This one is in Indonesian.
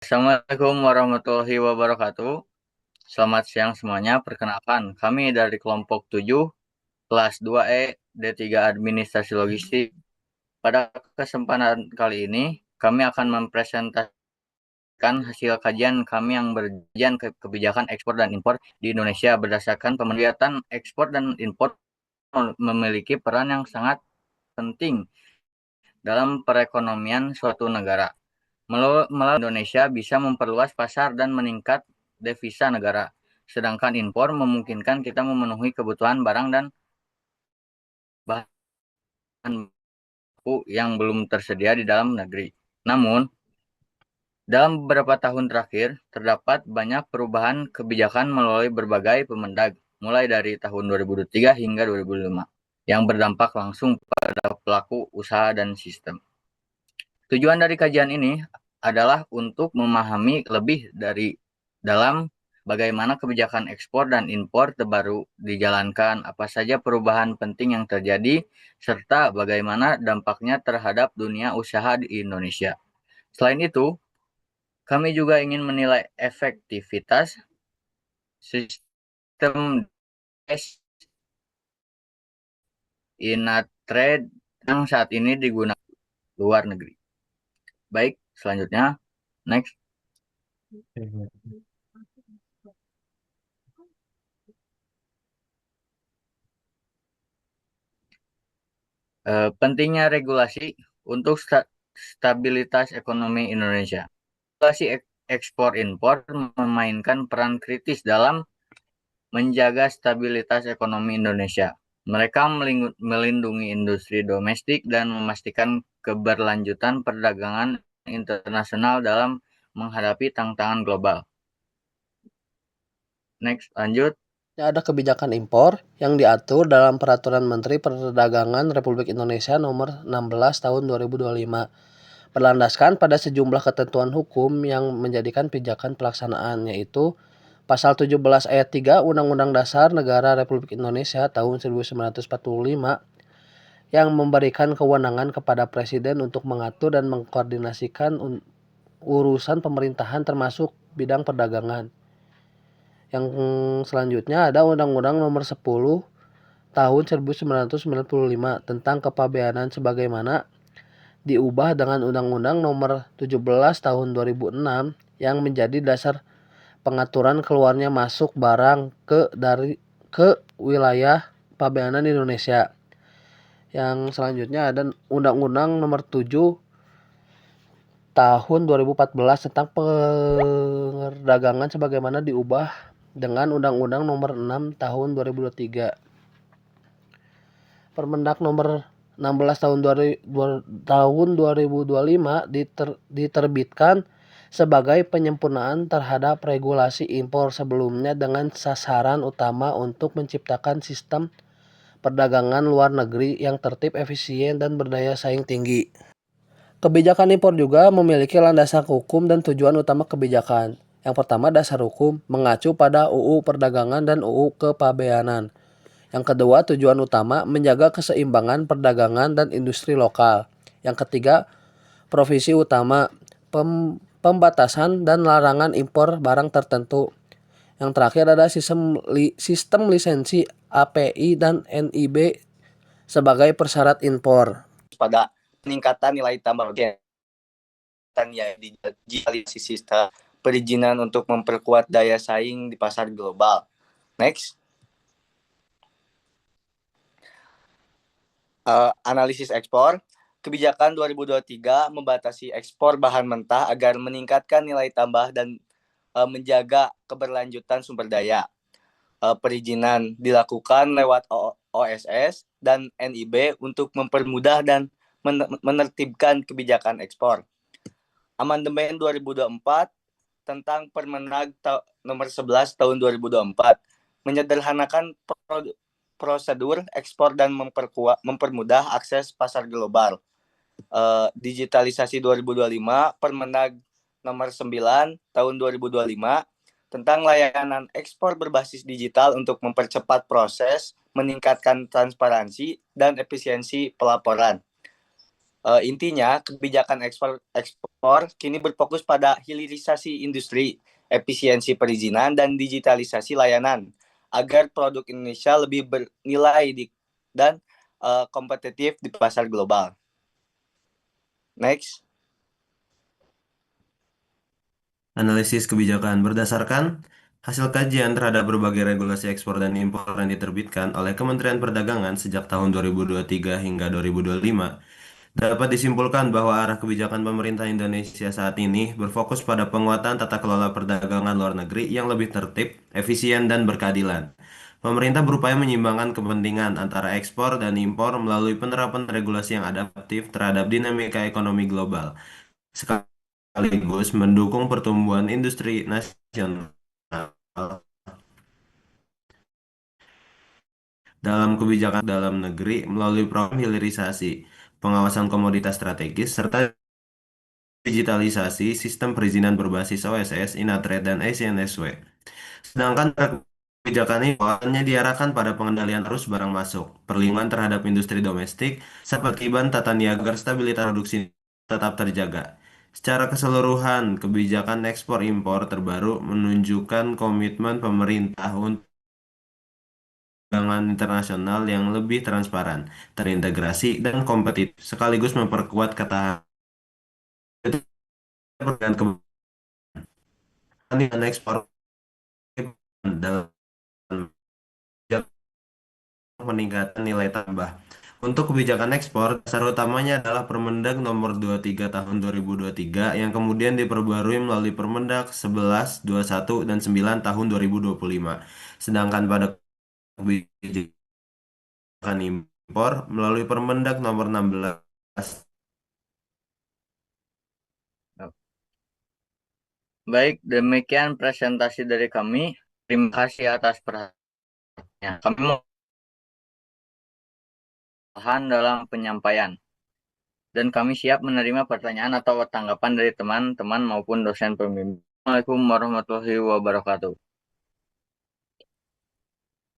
Assalamualaikum warahmatullahi wabarakatuh. Selamat siang semuanya. Perkenalkan, kami dari kelompok 7, kelas 2E, D3 Administrasi Logistik. Pada kesempatan kali ini, kami akan mempresentasikan hasil kajian kami yang berkajian kebijakan ekspor dan impor di Indonesia berdasarkan penelitian ekspor dan impor memiliki peran yang sangat penting dalam perekonomian suatu negara. Melalui Indonesia bisa memperluas pasar dan meningkat devisa negara. Sedangkan impor memungkinkan kita memenuhi kebutuhan barang dan bahan baku yang belum tersedia di dalam negeri. Namun, dalam beberapa tahun terakhir, terdapat banyak perubahan kebijakan melalui berbagai Pemendag, mulai dari tahun 2003 hingga 2005, yang berdampak langsung pada pelaku usaha dan sistem. Tujuan dari kajian ini adalah untuk memahami lebih dari dalam bagaimana kebijakan ekspor dan impor terbaru dijalankan, apa saja perubahan penting yang terjadi, serta bagaimana dampaknya terhadap dunia usaha di Indonesia. Selain itu, kami juga ingin menilai efektivitas sistem Inatrade yang saat ini digunakan luar negeri. Baik, selanjutnya, next. Pentingnya regulasi untuk stabilitas ekonomi Indonesia. Regulasi ekspor impor memainkan peran kritis dalam menjaga stabilitas ekonomi Indonesia. Mereka melindungi industri domestik dan memastikan keberlanjutan perdagangan internasional dalam menghadapi tantangan global. Next, lanjut. Ada kebijakan impor yang diatur dalam Peraturan Menteri Perdagangan Republik Indonesia Nomor 16 Tahun 2025, berlandaskan pada sejumlah ketentuan hukum yang menjadikan pijakan pelaksanaan, yaitu Pasal 17 Ayat 3 Undang-Undang Dasar Negara Republik Indonesia Tahun 1945 yang memberikan kewenangan kepada Presiden untuk mengatur dan mengkoordinasikan urusan pemerintahan termasuk bidang perdagangan. Yang selanjutnya ada Undang-Undang Nomor 10 Tahun 1995 tentang kepabeanan sebagaimana diubah dengan Undang-Undang Nomor 17 Tahun 2006 yang menjadi dasar pengaturan keluarnya masuk barang ke wilayah pabeanan Indonesia. Yang selanjutnya ada Undang-Undang Nomor 7 Tahun 2014 tentang perdagangan sebagaimana diubah dengan Undang-Undang Nomor 6 Tahun 2023. Permendak Nomor 16 tahun 2025 diterbitkan sebagai penyempurnaan terhadap regulasi impor sebelumnya dengan sasaran utama untuk menciptakan sistem perdagangan luar negeri yang tertib, efisien, dan berdaya saing tinggi. Kebijakan impor juga memiliki landasan hukum dan tujuan utama kebijakan. Yang pertama, dasar hukum mengacu pada UU Perdagangan dan UU Kepabeanan. Yang kedua, tujuan utama menjaga keseimbangan perdagangan dan industri lokal. Yang ketiga, provisi utama pembatasan dan larangan impor barang tertentu. Yang terakhir ada sistem lisensi API dan NIB sebagai persyarat impor. Pada peningkatan nilai tambah ya digitalisasi sistem perizinan untuk memperkuat daya saing di pasar global. Next. Analisis ekspor. Kebijakan 2023 membatasi ekspor bahan mentah agar meningkatkan nilai tambah dan menjaga keberlanjutan sumber daya. Perizinan dilakukan lewat OSS dan NIB untuk mempermudah dan menertibkan kebijakan ekspor. Amandemen 2024 tentang Permendag nomor 11 tahun 2024 menyederhanakan prosedur ekspor dan mempermudah akses pasar global. Digitalisasi 2025 Permendag nomor 9 tahun 2025 tentang layanan ekspor berbasis digital untuk mempercepat proses, meningkatkan transparansi dan efisiensi pelaporan. Intinya, kebijakan ekspor kini berfokus pada hilirisasi industri, efisiensi perizinan, dan digitalisasi layanan agar produk Indonesia lebih bernilai dan kompetitif di pasar global. Next. Analisis kebijakan berdasarkan hasil kajian terhadap berbagai regulasi ekspor dan impor yang diterbitkan oleh Kementerian Perdagangan sejak tahun 2023 hingga 2025, dapat disimpulkan bahwa arah kebijakan pemerintah Indonesia saat ini berfokus pada penguatan tata kelola perdagangan luar negeri yang lebih tertib, efisien, dan berkeadilan. Pemerintah berupaya menyeimbangkan kepentingan antara ekspor dan impor melalui penerapan regulasi yang adaptif terhadap dinamika ekonomi global, sekaligus mendukung pertumbuhan industri nasional. Dalam kebijakan dalam negeri melalui program hilirisasi, pengawasan komoditas strategis, serta digitalisasi sistem perizinan berbasis OSS, Inatrade, dan ACNSW. Sedangkan kebijakan ini awalnya diarahkan pada pengendalian arus barang masuk, perlindungan terhadap industri domestik, serta penertiban tata niaga agar stabilitas produksi tetap terjaga. Secara keseluruhan, kebijakan ekspor impor terbaru menunjukkan komitmen pemerintah untuk perdagangan internasional yang lebih transparan, terintegrasi, dan kompetitif, sekaligus memperkuat ketahanan dan ekspor dalam peningkatan nilai tambah. Untuk kebijakan ekspor, dasar utamanya adalah Permendag Nomor 23 Tahun 2023 yang kemudian diperbarui melalui Permendag 11, 21, dan 9 Tahun 2025. Sedangkan pada kebijakan impor melalui Permendag Nomor 16. Baik, demikian presentasi dari kami. Terima kasih atas perhatiannya. Kami mohon dalam penyampaian. Dan kami siap menerima pertanyaan atau tanggapan dari teman-teman maupun dosen pembimbing. Assalamualaikum warahmatullahi wabarakatuh.